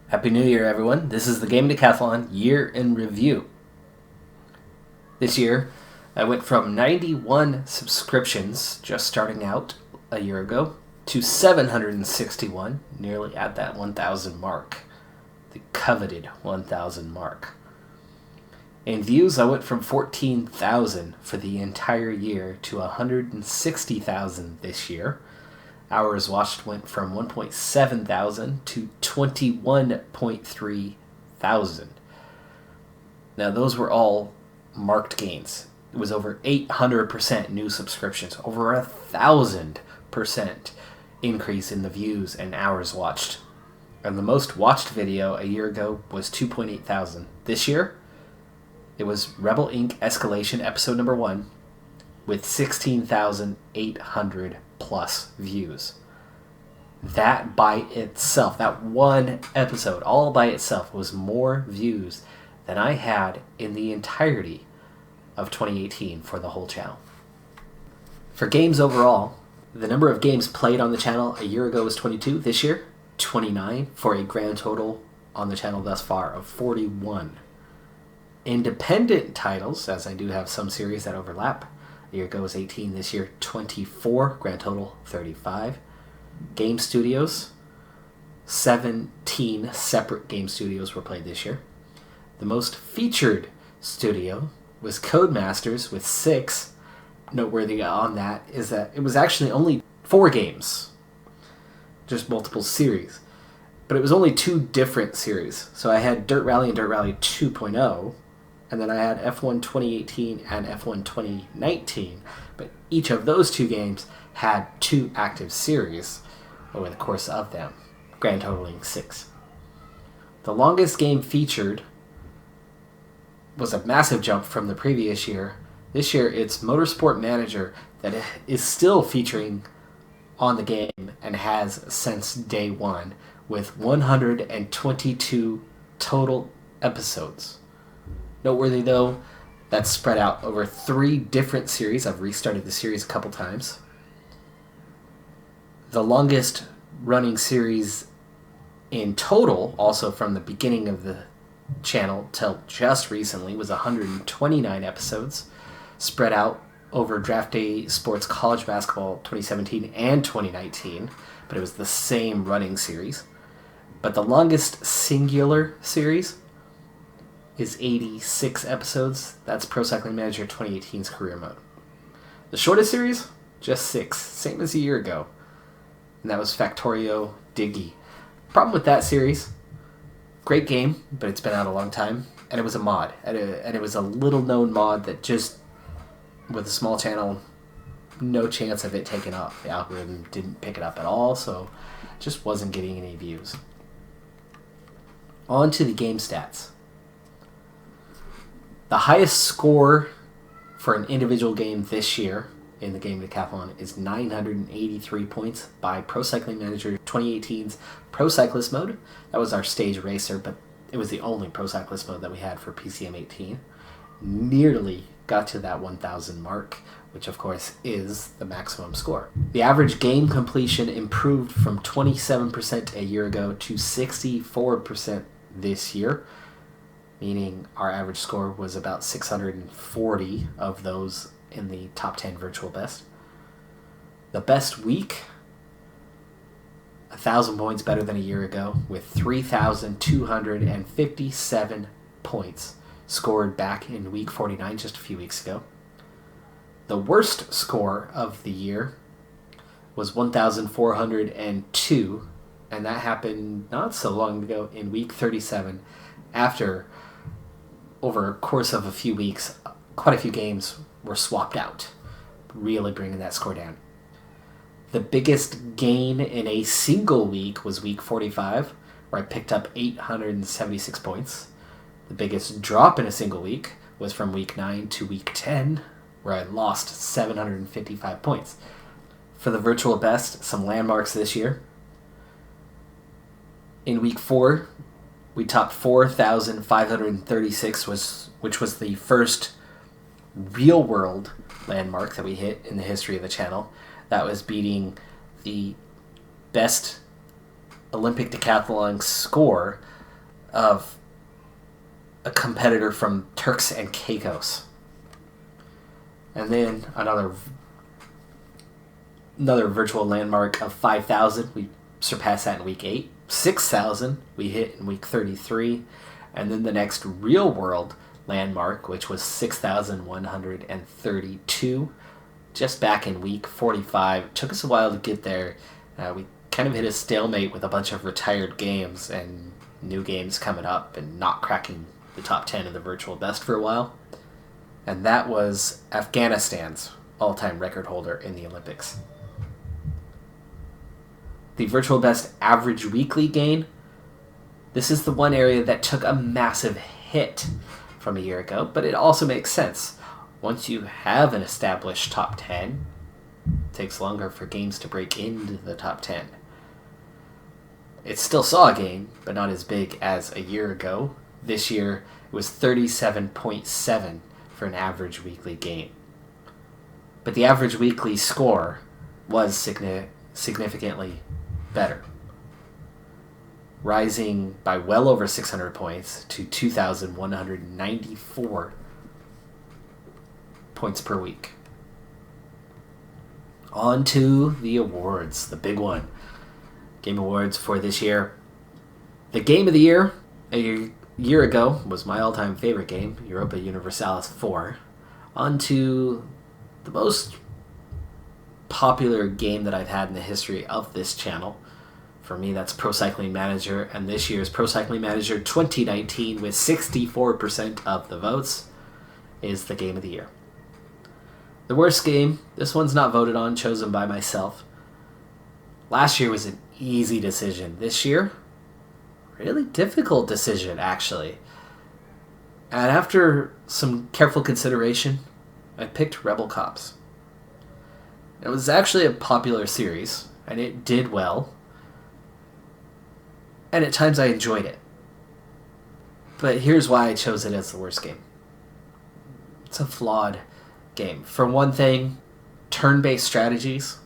Happy New Year, everyone. This is the Gaming Decathlon Year in Review. This year, I went from 91 subscriptions, just starting out a year ago, to 761, nearly at that 1,000 mark. The coveted 1,000 mark. In views, I went from 14,000 for the entire year to 160,000 this year. Hours watched went from 1.7 thousand to 21.3 thousand. Now, those were all marked gains. It was over 800% new subscriptions, over 1,000% increase in the views and hours watched. And the most watched video a year ago was 2.8 thousand. This year, it was Rebel Inc. Escalation episode number 1 with 16,800 plus views. That by itself, that one episode, all by itself, was more views than I had in the entirety of 2018 for the whole channel. For games overall, the number of games played on the channel a year ago was 22. This year, 29, for a grand total on the channel thus far of 41. Independent titles, as I do have some series that overlap, a year ago was 18, this year 24, grand total 35. Game studios, 17 separate game studios were played this year. The most featured studio was Codemasters with 6. Noteworthy on that is that it was actually only 4 games, just multiple series. But it was only 2 different series. So I had Dirt Rally and Dirt Rally 2.0, and then I had F1 2018 and F1 2019. But each of those 2 games had 2 active series over the course of them, grand totaling 6. The longest game featured was a massive jump from the previous year. This year, it's Motorsport Manager that is still featuring on the game and has since day one, with 122 total episodes. Noteworthy, though, that's spread out over 3 different series. I've restarted the series a couple times. The longest running series in total, also from the beginning of the channel till just recently, was 129 episodes, spread out over Draft Day Sports College Basketball 2017 and 2019, but it was the same running series. But the longest singular series is 86 episodes. That's Pro Cycling Manager 2018's career mode. The shortest series, just 6, same as a year ago. And that was Factorio Diggy. Problem with that series, great game, but it's been out a long time. And it was a mod. And it was a little known mod that just, with a small channel, no chance of it taking off. The algorithm didn't pick it up at all, so it just wasn't getting any views. On to the game stats. The highest score for an individual game this year in the Gaming Decathlon is 983 points by Pro Cycling Manager 2018's Pro Cyclist mode. That was our stage racer, but it was the only Pro Cyclist mode that we had for PCM 18. Nearly got to that 1,000 mark, which of course is the maximum score. The average game completion improved from 27% a year ago to 64% this year, meaning our average score was about 640 of those in the top 10 virtual best. The best week, 1,000 points better than a year ago, with 3,257 points scored back in week 49 just a few weeks ago. The worst score of the year was 1,402, and that happened not so long ago in week 37, after, over a course of a few weeks, quite a few games were swapped out, really bringing that score down. The biggest gain in a single week was week 45, where I picked up 876 points. The biggest drop in a single week was from week 9 to week 10, where I lost 755 points. For the virtual best, some landmarks this year. In week 4, we topped 4,536, which was the first real-world landmark that we hit in the history of the channel. That was beating the best Olympic decathlon score of a competitor from Turks and Caicos. And then another virtual landmark of 5,000. We surpassed that in week 8. 6,000 we hit in week 33. And then the next real world landmark, which was 6,132, just back in week 45. It took us a while to get there. We kind of hit a stalemate with a bunch of retired games and new games coming up and not cracking the top 10 of the virtual best for a while. And that was Afghanistan's all-time record holder in the Olympics. The virtual best average weekly gain, this is the one area that took a massive hit from a year ago, but it also makes sense. Once you have an established top 10, it takes longer for games to break into the top 10. It still saw a gain, but not as big as a year ago. This year, it was 37.7 for an average weekly gain. But the average weekly score was significantly better, rising by well over 600 points to 2,194 points per week. On to the awards, the big one. Game Awards for this year. The game of the year a year ago was my all-time favorite game, Europa Universalis 4. On to the most popular game that I've had in the history of this channel. For me, that's Pro Cycling Manager, and this year's Pro Cycling Manager 2019, with 64% of the votes, is the game of the year. The worst game, this one's not voted on, chosen by myself. Last year was an easy decision. This year, really difficult decision, actually. And after some careful consideration, I picked Rebel Cops. It was actually a popular series, and it did well. And at times I enjoyed it. But here's why I chose it as the worst game. It's a flawed game. For one thing, turn-based strategies,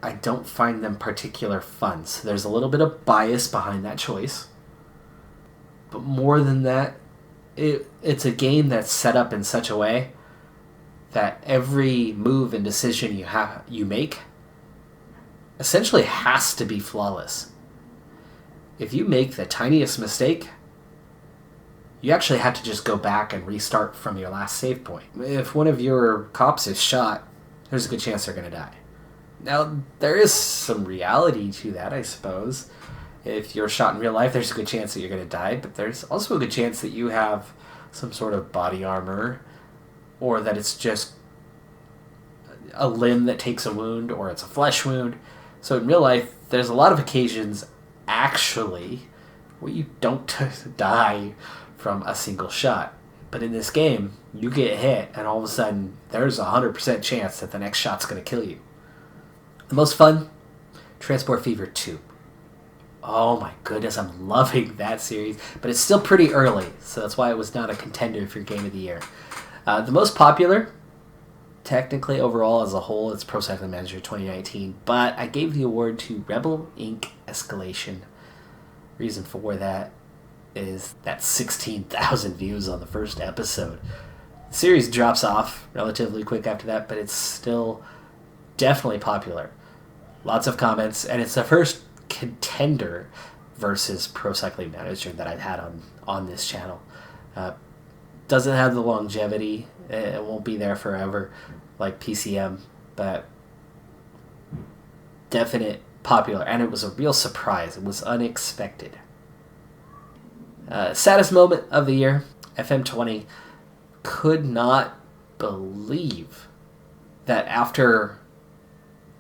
I don't find them particularly fun. So there's a little bit of bias behind that choice. But more than that, it's a game that's set up in such a way that every move and decision you make essentially has to be flawless. If you make the tiniest mistake, you actually have to just go back and restart from your last save point. If one of your cops is shot, there's a good chance they're going to die. Now, there is some reality to that, I suppose. If you're shot in real life, there's a good chance that you're going to die, but there's also a good chance that you have some sort of body armor, or that it's just a limb that takes a wound, or it's a flesh wound. So in real life, there's a lot of occasions, actually, where you don't die from a single shot. But in this game, you get hit, and all of a sudden, there's a 100% chance that the next shot's going to kill you. The most fun, Transport Fever 2. Oh my goodness, I'm loving that series, but it's still pretty early, so that's why it was not a contender for Game of the Year. The most popular, technically overall as a whole, it's Pro Cycling Manager 2019, but I gave the award to Rebel Inc. Escalation. Reason for that is that 16,000 views on the first episode. The series drops off relatively quick after that, but it's still definitely popular. Lots of comments, and it's the first contender versus Pro Cycling Manager that I've had on this channel. Doesn't have the longevity. It won't be there forever like PCM, but definite popular, and it was a real surprise. It was unexpected. Saddest moment of the year, FM20. Could not believe that after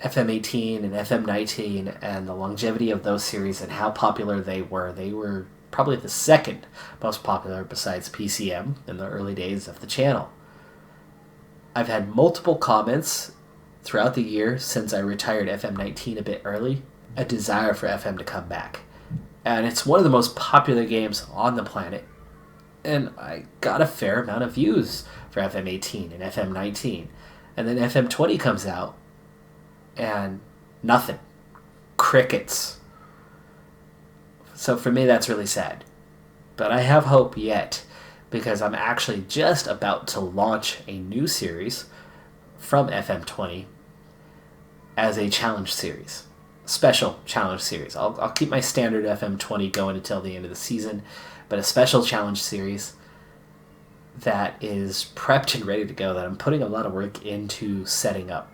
FM18 and FM19 and the longevity of those series and how popular they were probably the second most popular besides PCM in the early days of the channel. I've had multiple comments throughout the year since I retired FM19 a bit early, a desire for FM to come back. And it's one of the most popular games on the planet. And I got a fair amount of views for FM18 and FM19. And then FM20 comes out, and nothing. Crickets. So for me, that's really sad. but I have hope yet, because I'm actually just about to launch a new series from FM20 as a challenge series. Special challenge series. I'll keep my standard FM20 going until the end of the season, but a special challenge series that is prepped and ready to go, that I'm putting a lot of work into setting up.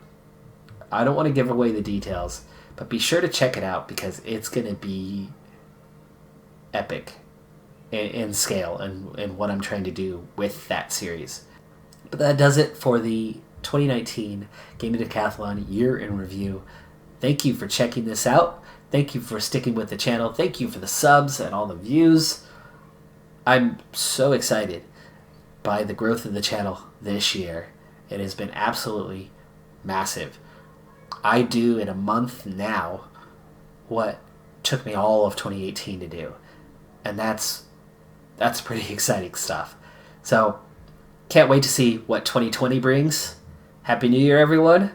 I don't want to give away the details, but be sure to check it out, because it's going to be epic in scale and what I'm trying to do with that series. But that does it for the 2019 Gaming Decathlon Year in Review. Thank you for checking this out. Thank you for sticking with the channel. Thank you for the subs and all the views. I'm so excited by the growth of the channel this year. It has been absolutely massive. I do in a month now what took me all of 2018 to do. And that's pretty exciting stuff. So, can't wait to see what 2020 brings. Happy New Year, everyone.